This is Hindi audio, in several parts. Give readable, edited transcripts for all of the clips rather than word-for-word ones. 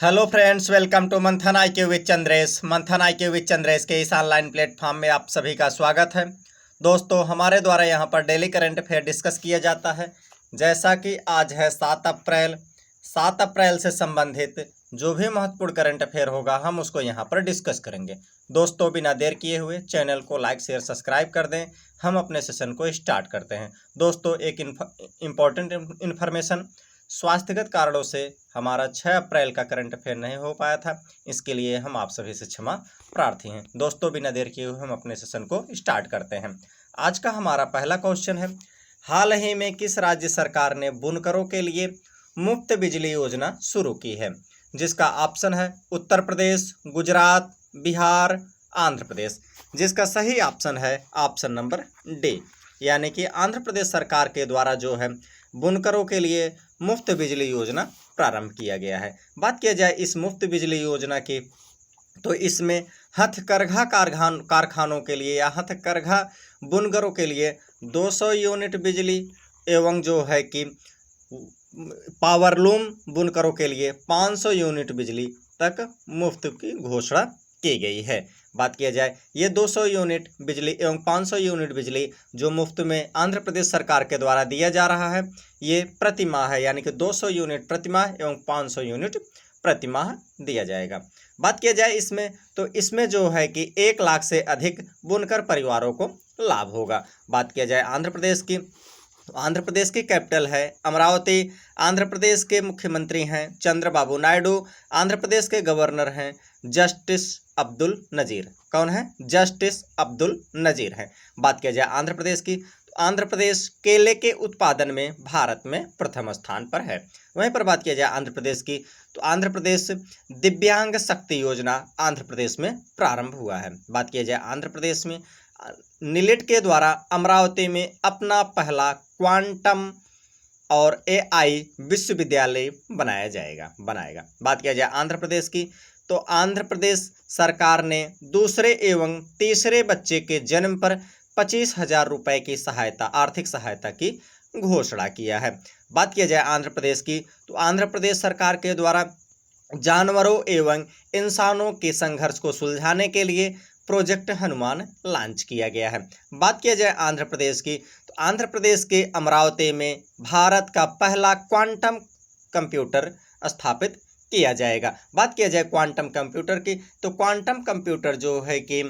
हेलो फ्रेंड्स, वेलकम टू मंथन IQ विद चंद्रेश। मंथन IQ विद चंद्रेश के इस ऑनलाइन प्लेटफॉर्म में आप सभी का स्वागत है। दोस्तों, हमारे द्वारा यहाँ पर डेली करंट अफेयर डिस्कस किया जाता है। जैसा कि आज है 7 अप्रैल से संबंधित जो भी महत्वपूर्ण करंट अफेयर होगा हम उसको यहाँ पर डिस्कस करेंगे। दोस्तों, बिना देर किए हुए चैनल को लाइक शेयर सब्सक्राइब कर दें। हम अपने सेशन को स्टार्ट करते हैं। दोस्तों, एक इम्पॉर्टेंट इन्फॉर्मेशन, स्वास्थ्यगत कारणों से हमारा 6 अप्रैल का करंट अफेयर नहीं हो पाया था। इसके लिए हम आप सभी से क्षमा प्रार्थी हैं। दोस्तों, बिना देर किए हुए हम अपने सेशन को स्टार्ट करते हैं। आज का हमारा पहला क्वेश्चन है, हाल ही में किस राज्य सरकार ने बुनकरों के लिए मुफ्त बिजली योजना शुरू की है? जिसका ऑप्शन है उत्तर प्रदेश, गुजरात, बिहार, आंध्र प्रदेश। जिसका सही ऑप्शन है ऑप्शन नंबर डी, यानी कि आंध्र प्रदेश सरकार के द्वारा जो है बुनकरों के लिए मुफ्त बिजली योजना प्रारंभ किया गया है। बात किया जाए इस मुफ्त बिजली योजना की, तो इसमें हथकरघा कारखानों के लिए या हथकरघा बुनकरों के लिए 200 यूनिट बिजली एवं जो है कि पावरलूम बुनकरों के लिए 500 यूनिट बिजली तक मुफ्त की घोषणा की गई है। बात किया जाए ये 200 यूनिट बिजली एवं 500 यूनिट बिजली जो मुफ्त में आंध्र प्रदेश सरकार के द्वारा दिया जा रहा है, ये प्रति माह है, यानी कि 200 यूनिट प्रति माह एवं 500 यूनिट प्रति माह दिया जाएगा। बात किया जाए इसमें, तो इसमें जो है कि 1 लाख से अधिक बुनकर परिवारों को लाभ होगा। बात किया जाए आंध्र प्रदेश की, आंध्र प्रदेश की कैपिटल है अमरावती। आंध्र प्रदेश के मुख्यमंत्री हैं चंद्रबाबू नायडू। आंध्र प्रदेश के गवर्नर हैं जस्टिस अब्दुल नज़ीर। कौन है? जस्टिस अब्दुल नज़ीर है। बात किया जाए आंध्र प्रदेश की, तो आंध्र प्रदेश केले के उत्पादन में भारत में प्रथम स्थान पर है। वहीं पर बात किया जाए आंध्र प्रदेश की, तो आंध्र प्रदेश दिव्यांग शक्ति योजना आंध्र प्रदेश में प्रारंभ हुआ है। बात किया जाए आंध्र प्रदेश में निलेट के द्वारा अमरावती में अपना पहला क्वांटम और AI विश्वविद्यालय बनाएगा। बात किया जाए आंध्र प्रदेश की, तो आंध्र प्रदेश सरकार ने दूसरे एवं तीसरे बच्चे के जन्म पर 25,000 रुपये की आर्थिक सहायता की घोषणा किया है। बात किया जाए आंध्र प्रदेश की, तो आंध्र प्रदेश सरकार के द्वारा जानवरों एवं इंसानों के संघर्ष को सुलझाने के लिए प्रोजेक्ट हनुमान लॉन्च किया गया है। बात किया जाए आंध्र प्रदेश की, तो आंध्र प्रदेश के अमरावती में भारत का पहला क्वांटम कंप्यूटर स्थापित किया जाएगा। बात किया जाए क्वांटम कंप्यूटर की, तो क्वांटम कंप्यूटर जो है कि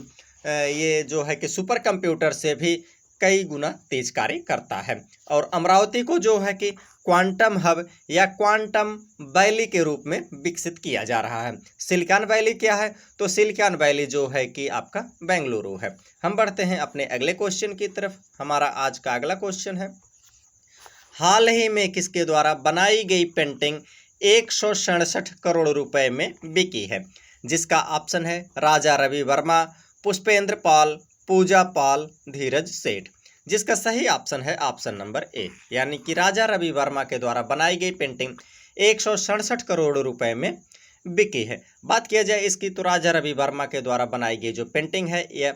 ये जो है कि सुपर कंप्यूटर से भी कई गुना तेज कार्य करता है। और अमरावती को जो है कि क्वांटम हब या क्वांटम वैली के रूप में विकसित किया जा रहा है। सिलिकॉन वैली क्या है? तो सिलिकॉन वैली जो है कि आपका बेंगलुरु है। हम बढ़ते हैं अपने अगले क्वेश्चन की तरफ। हमारा आज का अगला क्वेश्चन है, हाल ही में किसके द्वारा बनाई गई पेंटिंग 167 करोड़ रुपए में बिकी है? जिसका ऑप्शन है राजा रवि वर्मा, पुष्पेंद्र पाल, पूजा पाल, धीरज सेठ। जिसका सही ऑप्शन है ऑप्शन नंबर ए, यानी कि राजा रवि वर्मा के द्वारा बनाई गई पेंटिंग 167 करोड़ रुपए में बिकी है। बात किया जाए इसकी, तो राजा रवि वर्मा के द्वारा बनाई गई जो पेंटिंग है यह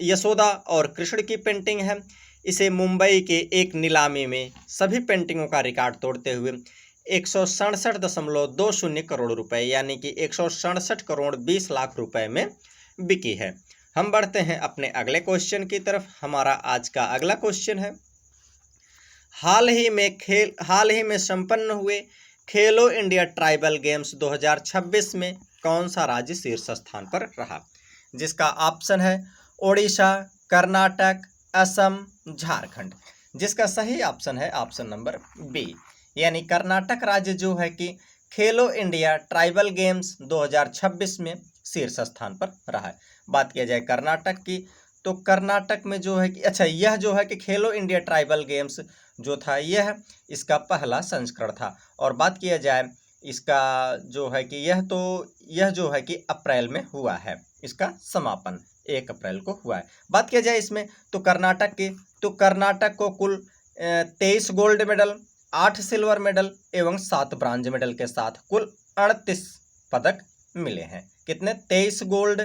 यशोदा और कृष्ण की पेंटिंग है। इसे मुंबई के एक नीलामी में सभी पेंटिंगों का रिकॉर्ड तोड़ते हुए 167.20 करोड़ रुपए, यानी कि 167 करोड़ 20 लाख रुपए में बिकी है। हम बढ़ते हैं अपने अगले क्वेश्चन की तरफ। हमारा आज का अगला क्वेश्चन है, हाल ही में संपन्न हुए खेलो इंडिया ट्राइबल गेम्स 2026 में कौन सा राज्य शीर्ष स्थान पर रहा? जिसका ऑप्शन है ओडिशा, कर्नाटक, असम, झारखंड। जिसका सही ऑप्शन है ऑप्शन नंबर बी, यानी कर्नाटक राज्य जो है कि खेलो इंडिया ट्राइबल गेम्स 2026 में शीर्ष स्थान पर रहा है। बात किया जाए कर्नाटक की, तो कर्नाटक में जो है कि यह जो है कि खेलो इंडिया ट्राइबल गेम्स जो था यह इसका पहला संस्करण था। और बात किया जाए इसका जो है कि यह जो है कि अप्रैल में हुआ है, इसका समापन 1 अप्रैल को हुआ है। बात किया जाए इसमें, तो कर्नाटक की, तो कर्नाटक को कुल 23 गोल्ड मेडल, 8 सिल्वर मेडल एवं 7 ब्रांज मेडल के साथ कुल 38 पदक मिले हैं। कितने? 23 गोल्ड,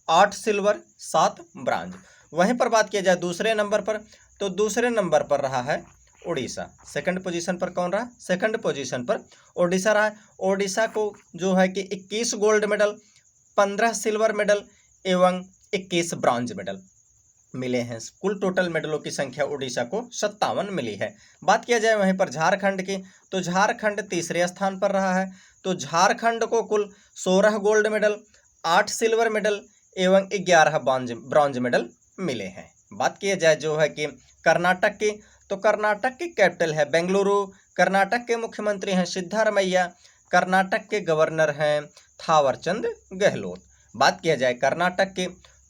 8 सिल्वर, 7 ब्रांज। वहीं पर बात किया जाए दूसरे नंबर पर, तो दूसरे नंबर पर रहा है उड़ीसा। सेकंड पोजीशन पर कौन रहा? सेकंड पोजीशन पर ओडिशा रहा है। ओडिशा को जो है कि 21 गोल्ड मेडल, 15 सिल्वर मेडल एवं 21 ब्रॉन्ज मेडल मिले हैं। कुल टोटल मेडलों की संख्या उड़ीसा को 57 मिली है। बात किया जाए वहीं पर झारखंड की, तो झारखंड तीसरे स्थान पर रहा है। तो झारखंड को कुल 16 गोल्ड मेडल, 8 सिल्वर मेडल एवं 11 ब्रॉन्ज मेडल मिले हैं। बात किया जाए जो है कि कर्नाटक की, तो कर्नाटक की कैपिटल है बेंगलुरु। कर्नाटक के मुख्यमंत्री हैं सिद्धारमैया। कर्नाटक के गवर्नर हैं थावरचंद गहलोत। बात किया जाए कर्नाटक की,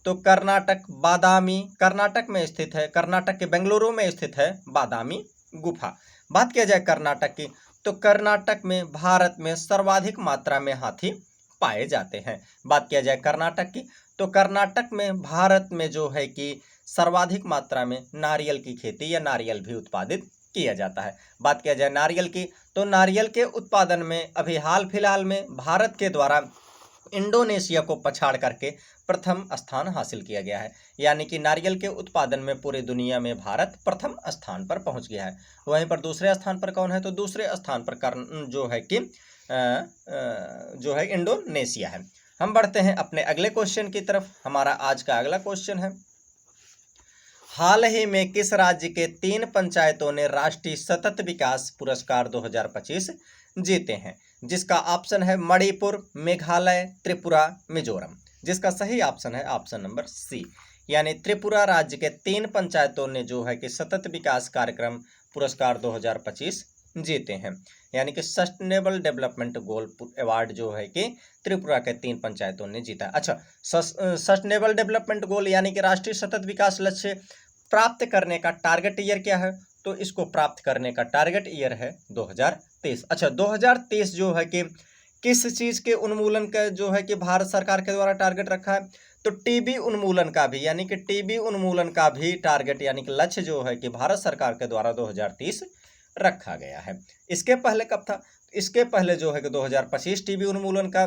तो कर्नाटक बादामी कर्नाटक में स्थित है। कर्नाटक के बेंगलुरु में स्थित है बादामी गुफा। बात किया जाए कर्नाटक की, तो कर्नाटक में भारत में सर्वाधिक मात्रा में हाथी पाए जाते हैं। बात किया जाए कर्नाटक की, तो कर्नाटक में भारत में जो है कि सर्वाधिक मात्रा में नारियल की खेती या नारियल भी उत्पादित किया जाता है। बात किया जाए नारियल की, तो नारियल के उत्पादन में अभी हाल फिलहाल में भारत के द्वारा इंडोनेशिया को पछाड़ करके प्रथम स्थान हासिल किया गया है। यानी कि नारियल के उत्पादन में पूरी दुनिया में भारत प्रथम स्थान पर पहुंच गया है। वहीं पर दूसरे स्थान पर कौन है? तो दूसरे स्थान पर जो है कि जो है इंडोनेशिया है। हम बढ़ते हैं अपने अगले क्वेश्चन की तरफ। हमारा आज का अगला क्वेश्चन है, हाल ही में किस राज्य के 3 पंचायतों ने राष्ट्रीय सतत विकास पुरस्कार 2025 जीते हैं? जिसका ऑप्शन है मणिपुर, मेघालय, त्रिपुरा, मिजोरम। जिसका सही ऑप्शन है ऑप्शन नंबर सी, यानी त्रिपुरा राज्य के 3 पंचायतों ने जो है कि सतत विकास कार्यक्रम पुरस्कार 2025 जीते हैं। यानी कि सस्टेनेबल डेवलपमेंट गोल अवार्ड जो है कि त्रिपुरा के 3 पंचायतों ने जीता। अच्छा, सस्टेनेबल डेवलपमेंट गोल यानी कि राष्ट्रीय सतत विकास लक्ष्य प्राप्त करने का टारगेट ईयर क्या है? तो इसको प्राप्त करने का टारगेट ईयर है 2023। अच्छा, 2023 जो है कि किस चीज़ के उन्मूलन का जो है कि भारत सरकार के द्वारा टारगेट रखा है? तो टीबी उन्मूलन का भी, यानी कि टीबी उन्मूलन का भी टारगेट यानी कि लक्ष्य जो है कि भारत सरकार के द्वारा 2030 रखा गया है। इसके पहले कब था? इसके पहले जो है कि 2025 टीबी उन्मूलन का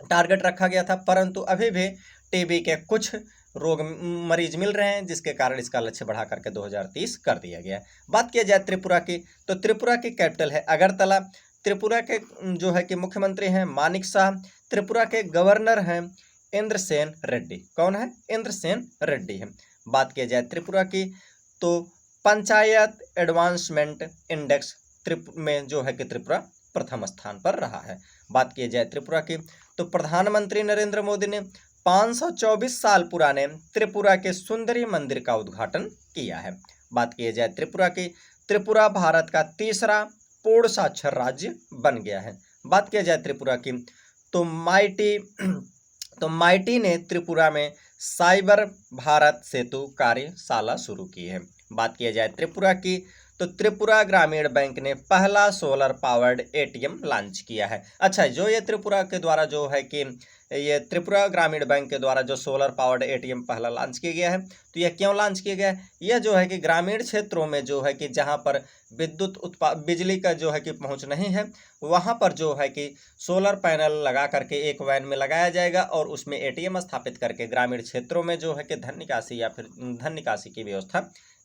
टारगेट रखा गया था, परंतु अभी भी टीबी के कुछ रोग मरीज मिल रहे हैं, जिसके कारण इसका लक्ष्य बढ़ा करके 2030 कर दिया गया है। बात किया जाए त्रिपुरा की, तो त्रिपुरा की कैपिटल है अगरतला। त्रिपुरा के जो है कि मुख्यमंत्री हैं मानिक शाह। त्रिपुरा के गवर्नर हैं इंद्रसेन रेड्डी। कौन है? इंद्रसेन रेड्डी है। बात किया जाए त्रिपुरा की, तो पंचायत एडवांसमेंट इंडेक्स में जो है कि त्रिपुरा प्रथम स्थान पर रहा है। बात की जाए त्रिपुरा की, तो प्रधानमंत्री नरेंद्र मोदी ने 524 साल पुराने त्रिपुरा के सुंदरी मंदिर का उद्घाटन किया है। बात की जाए त्रिपुरा की, त्रिपुरा भारत का तीसरा पूर्ण साक्षर राज्य बन गया है। बात किया जाए त्रिपुरा की, तो माइटी ने त्रिपुरा में साइबर भारत सेतु कार्यशाला शुरू की है। बात किया जाए त्रिपुरा की, तो त्रिपुरा ग्रामीण बैंक ने पहला सोलर पावर्ड एटीएम लॉन्च किया है। अच्छा, जो ये त्रिपुरा के द्वारा जो है कि ये त्रिपुरा ग्रामीण बैंक के द्वारा जो सोलर पावर्ड एटीएम पहला लॉन्च किया गया है, तो यह क्यों लॉन्च किया गया है? यह जो है कि ग्रामीण क्षेत्रों में जो है कि जहां पर बिजली का जो है कि पहुंच नहीं है, वहां पर जो है कि सोलर पैनल लगा करके एक वैन में लगाया जाएगा और उसमें एटीएम स्थापित करके ग्रामीण क्षेत्रों में जो है कि धन निकासी या फिर धन निकासी की व्यवस्था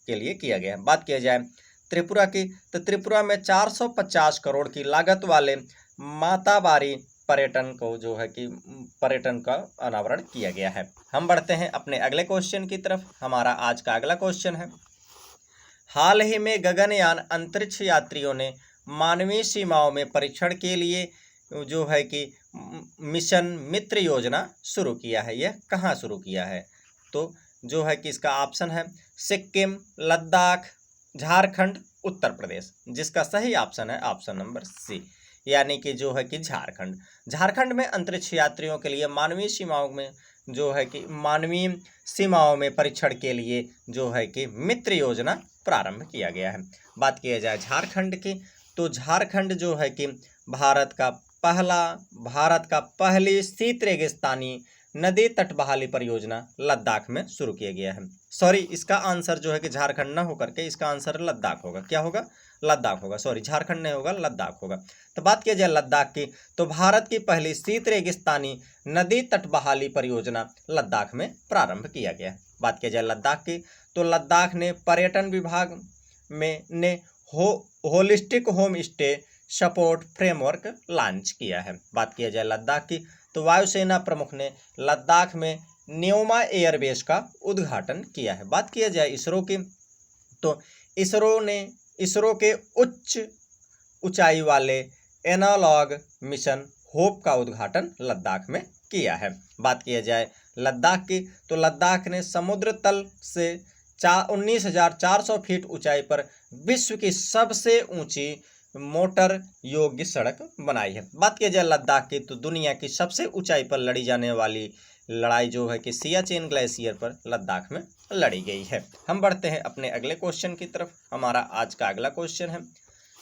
के लिए किया गया है। बात किया जाए त्रिपुरा की, तो त्रिपुरा में 450 करोड़ की लागत वाले माताबारी पर्यटन को जो है कि पर्यटन का अनावरण किया गया है। हम बढ़ते हैं अपने अगले क्वेश्चन की तरफ। हमारा आज का अगला क्वेश्चन है, हाल ही में गगनयान अंतरिक्ष यात्रियों ने मानवीय सीमाओं में परीक्षण के लिए जो है कि मिशन मित्र योजना शुरू किया है। यह कहाँ शुरू किया है? तो जो है कि इसका ऑप्शन है सिक्किम, लद्दाख, झारखंड, उत्तर प्रदेश। जिसका सही ऑप्शन है ऑप्शन नंबर सी, यानी कि जो है कि झारखंड। झारखंड में अंतरिक्ष यात्रियों के लिए मानवीय सीमाओं में जो है कि मानवीय सीमाओं में परीक्षण के लिए जो है कि मित्र योजना प्रारंभ किया गया है। बात किया जाए झारखंड की, तो झारखंड जो है कि भारत का पहली शीत रेगिस्तानी नदी तट बहाली परियोजना लद्दाख में शुरू किया गया है। सॉरी, इसका आंसर जो है कि झारखंड न होकर के इसका आंसर लद्दाख होगा। क्या होगा? लद्दाख होगा। सॉरी, झारखंड नहीं होगा, लद्दाख होगा। तो बात किया जाए लद्दाख की, तो भारत की पहली शीत रेगिस्तानी नदी तट बहाली परियोजना लद्दाख में प्रारंभ किया गया। बात किया जाए लद्दाख की, तो लद्दाख ने पर्यटन विभाग ने holistic home stay support framework launch किया है। बात किया जाए लद्दाख की, तो वायुसेना प्रमुख ने लद्दाख में न्योमा एयरबेस का उद्घाटन किया है। बात किया जाए इसरो की, तो इसरो के उच्च ऊंचाई वाले एनालॉग मिशन होप का उद्घाटन लद्दाख में किया है। बात किया जाए लद्दाख की, तो लद्दाख ने समुद्र तल से 19,400 फीट ऊंचाई पर विश्व की सबसे ऊंची मोटर योग्य सड़क बनाई है। बात किया जाए लद्दाख की, तो दुनिया की सबसे ऊंचाई पर लड़ी जाने वाली लड़ाई जो है कि सियाचिन ग्लेशियर पर लद्दाख में लड़ी गई है। हम बढ़ते हैं अपने अगले क्वेश्चन की तरफ। हमारा आज का अगला क्वेश्चन है,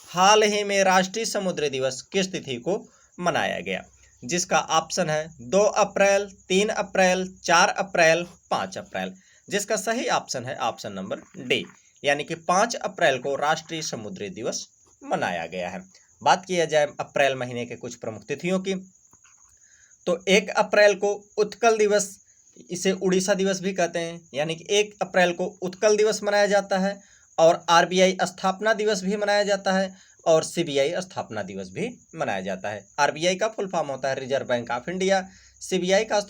हाल ही में राष्ट्रीय समुद्र दिवस किस तिथि को मनाया गया? जिसका ऑप्शन है 2 अप्रैल, 3 अप्रैल, 4 अप्रैल, 5 अप्रैल। जिसका सही ऑप्शन है ऑप्शन नंबर डी, यानी कि 5 अप्रैल को राष्ट्रीय समुद्री दिवस मनाया गया है। बात किया जाए अप्रैल महीने के कुछ प्रमुख तिथियों की, तो 1 अप्रैल को उत्कल दिवस, इसे उड़ीसा दिवस भी कहते हैं, यानी कि 1 अप्रैल को उत्कल दिवस मनाया जाता है, और आरबीआई स्थापना दिवस भी मनाया जाता है, और सीबीआई स्थापना दिवस भी मनाया जाता है। आरबीआई का फुल फॉर्म होता है reserve bank of India, CBI का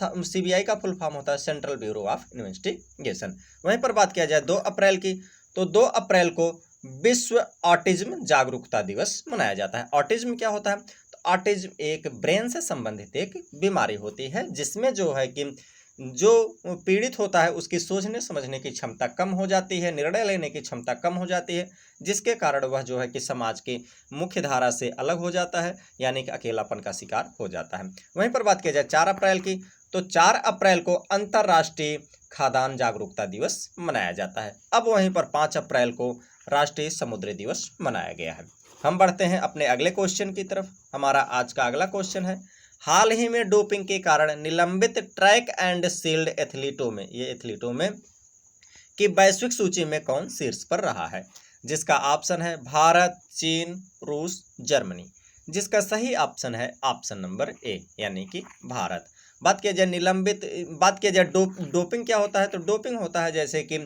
फुल फॉर्म होता है सेंट्रल ब्यूरो ऑफ इन्वेस्टिगेशन। वहीं पर बात किया जाए 2 अप्रैल की, तो 2 अप्रैल को विश्व ऑटिज्म जागरूकता दिवस मनाया जाता है। ऑटिज्म क्या होता है? तो ऑटिज्म एक ब्रेन से संबंधित एक बीमारी होती है, जिसमें जो है कि जो पीड़ित होता है उसकी सोचने समझने की क्षमता कम हो जाती है, निर्णय लेने की क्षमता कम हो जाती है, जिसके कारण वह जो है कि समाज की मुख्य धारा से अलग हो जाता है, यानी कि अकेलापन का शिकार हो जाता है। वहीं पर बात किया जाए 4 अप्रैल की, तो 4 अप्रैल को अंतर्राष्ट्रीय खाद्यान्न जागरूकता दिवस मनाया जाता है। अब वहीं पर 5 अप्रैल को राष्ट्रीय समुद्री दिवस मनाया गया है। हम बढ़ते हैं अपने अगले क्वेश्चन की तरफ। हमारा आज का अगला क्वेश्चन है, हाल ही में डोपिंग के कारण निलंबित ट्रैक एंड फील्ड एथलीटों में की वैश्विक सूची में कौन शीर्ष पर रहा है? जिसका ऑप्शन है भारत, चीन, रूस, जर्मनी। जिसका सही ऑप्शन है ऑप्शन नंबर ए, यानी कि भारत। बात किया जाए डोपिंग क्या होता है? तो डोपिंग होता है जैसे कि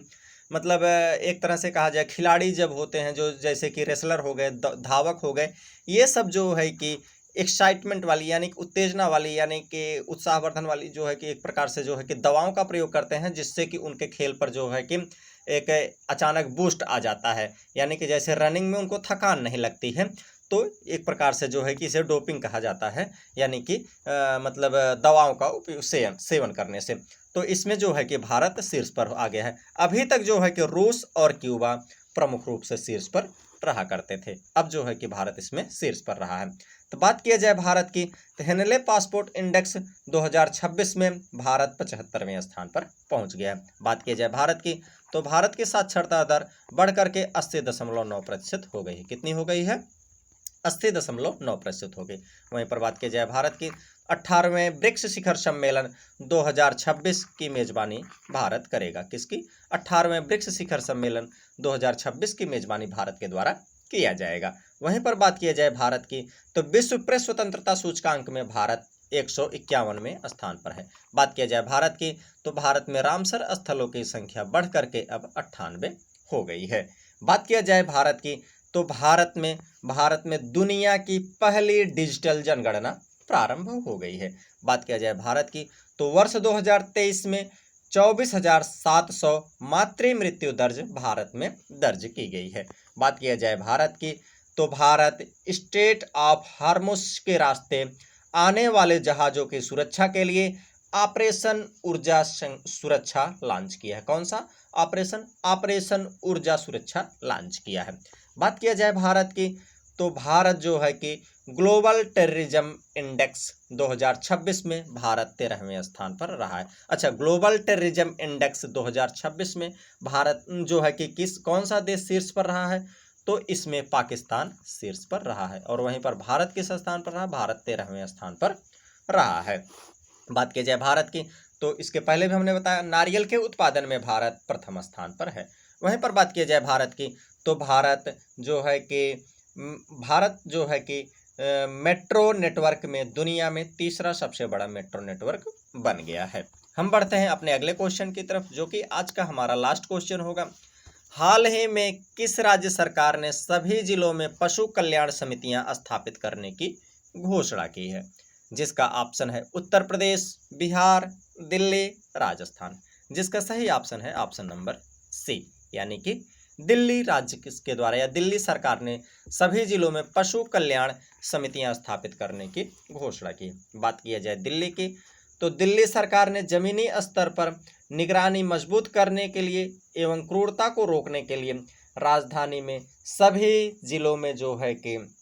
मतलब एक तरह से कहा जाए खिलाड़ी जब होते हैं, जो जैसे कि रेसलर हो गए, धावक हो गए, ये सब जो है कि एक्साइटमेंट वाली, यानी कि उत्तेजना वाली, यानी कि उत्साहवर्धन वाली जो है कि एक प्रकार से जो है कि दवाओं का प्रयोग करते हैं, जिससे कि उनके खेल पर जो है कि एक अचानक बूस्ट आ जाता है, यानी कि जैसे रनिंग में उनको थकान नहीं लगती है, तो एक प्रकार से जो है कि इसे डोपिंग कहा जाता है, यानी कि मतलब दवाओं का उपयोग सेवन करने से। तो इसमें जो है कि भारत शीर्ष पर आ गया है। अभी तक जो है कि रूस और क्यूबा प्रमुख रूप से शीर्ष पर रहा करते थे, अब जो है कि भारत इसमें शीर्ष पर रहा है। तो बात किया जाए भारत की, तो हेनले पासपोर्ट इंडेक्स 2026 में भारत 75वें स्थान पर पहुंच गया है। बात किया जाए भारत की, तो भारत की साक्षरता दर बढ़कर के 80.9% हो गई है। कितनी हो गई है? 80.9% हो गई। वहीं पर बात की जाए भारत की, 18वें ब्रिक्स शिखर सम्मेलन 2026 की मेजबानी भारत करेगा। किसकी? 18वें ब्रिक्स शिखर सम्मेलन 2026 की मेजबानी भारत के द्वारा किया जाएगा। वहीं पर बात किया जाए भारत की, तो विश्व प्रेस स्वतंत्रता सूचकांक में भारत 151वें स्थान पर है। बात किया जाए भारत की, तो भारत में रामसर स्थलों की संख्या बढ़ करके अब 98 हो गई है। बात किया जाए भारत की, तो भारत में दुनिया की पहली डिजिटल जनगणना प्रारंभ हो गई है। बात किया जाए भारत की, तो वर्ष 2023 में 24,700 मातृ मृत्यु दर्ज भारत में दर्ज की गई है। बात किया जाए भारत की, तो भारत स्ट्रेट ऑफ हार्मुज के रास्ते आने वाले जहाज़ों की सुरक्षा के लिए ऑपरेशन ऊर्जा सुरक्षा लॉन्च किया है। कौन सा ऑपरेशन ऊर्जा सुरक्षा लॉन्च किया है। बात किया जाए भारत की, तो भारत जो है कि ग्लोबल टेररिज्म इंडेक्स 2026 में भारत 13वें स्थान पर रहा है। अच्छा, ग्लोबल टेररिज्म इंडेक्स 2026 में भारत जो है कि कौन सा देश शीर्ष पर रहा है? तो इसमें पाकिस्तान शीर्ष पर रहा है। और वहीं पर भारत किस स्थान पर रहा? भारत 13वें स्थान पर रहा है। बात की जाए भारत की, तो इसके पहले भी हमने बताया नारियल के उत्पादन में भारत प्रथम स्थान पर है। वहीं पर बात की जाए भारत की, तो भारत जो है कि मेट्रो नेटवर्क में दुनिया में तीसरा सबसे बड़ा मेट्रो नेटवर्क बन गया है। हम बढ़ते हैं अपने अगले क्वेश्चन की तरफ, जो कि आज का हमारा लास्ट क्वेश्चन होगा। हाल ही में किस राज्य सरकार ने सभी जिलों में पशु कल्याण समितियां स्थापित करने की घोषणा की है? जिसका ऑप्शन है उत्तर प्रदेश, बिहार, दिल्ली, राजस्थान। जिसका सही ऑप्शन है ऑप्शन नंबर सी, यानी कि दिल्ली राज्य किसके द्वारा या दिल्ली सरकार ने सभी जिलों में पशु कल्याण समितियां स्थापित करने की घोषणा की। बात किया जाए दिल्ली की, तो दिल्ली सरकार ने जमीनी स्तर पर निगरानी मजबूत करने के लिए एवं क्रूरता को रोकने के लिए राजधानी में सभी जिलों में जो है कि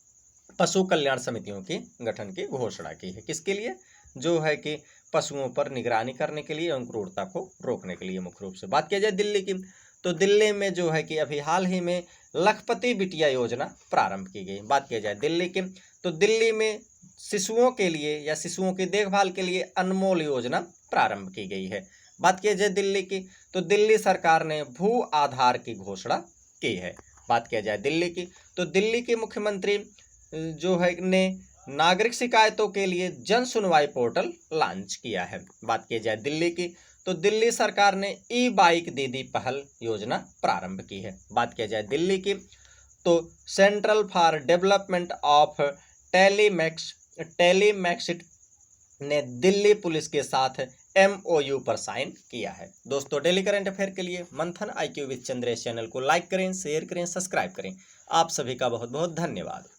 पशु कल्याण समितियों के गठन की घोषणा की है। किसके लिए? जो है कि पशुओं पर निगरानी करने के लिए एवं क्रूरता को रोकने के लिए मुख्य रूप से। बात किया जाए दिल्ली की, तो दिल्ली में जो है कि अभी हाल ही में लखपति बिटिया योजना प्रारंभ की गई। बात किया जाए दिल्ली की, तो दिल्ली में शिशुओं के लिए या शिशुओं की देखभाल के लिए अनमोल योजना प्रारंभ की गई है। बात किया जाए दिल्ली की, तो दिल्ली सरकार ने भू आधार की घोषणा की है। बात किया जाए दिल्ली की, तो दिल्ली के मुख्यमंत्री जो है ने नागरिक शिकायतों के लिए जन सुनवाई पोर्टल लॉन्च किया है। बात की जाए दिल्ली की, तो दिल्ली सरकार ने ई बाइक दीदी पहल योजना प्रारंभ की है। बात किया जाए दिल्ली की, तो सेंट्रल फॉर डेवलपमेंट ऑफ टेलीमैक्सिट ने दिल्ली पुलिस के साथ MOU पर साइन किया है। दोस्तों, डेली करंट अफेयर के लिए मंथन IQ विद चंद्रेश चैनल को लाइक करें, शेयर करें, सब्सक्राइब करें। आप सभी का बहुत बहुत धन्यवाद।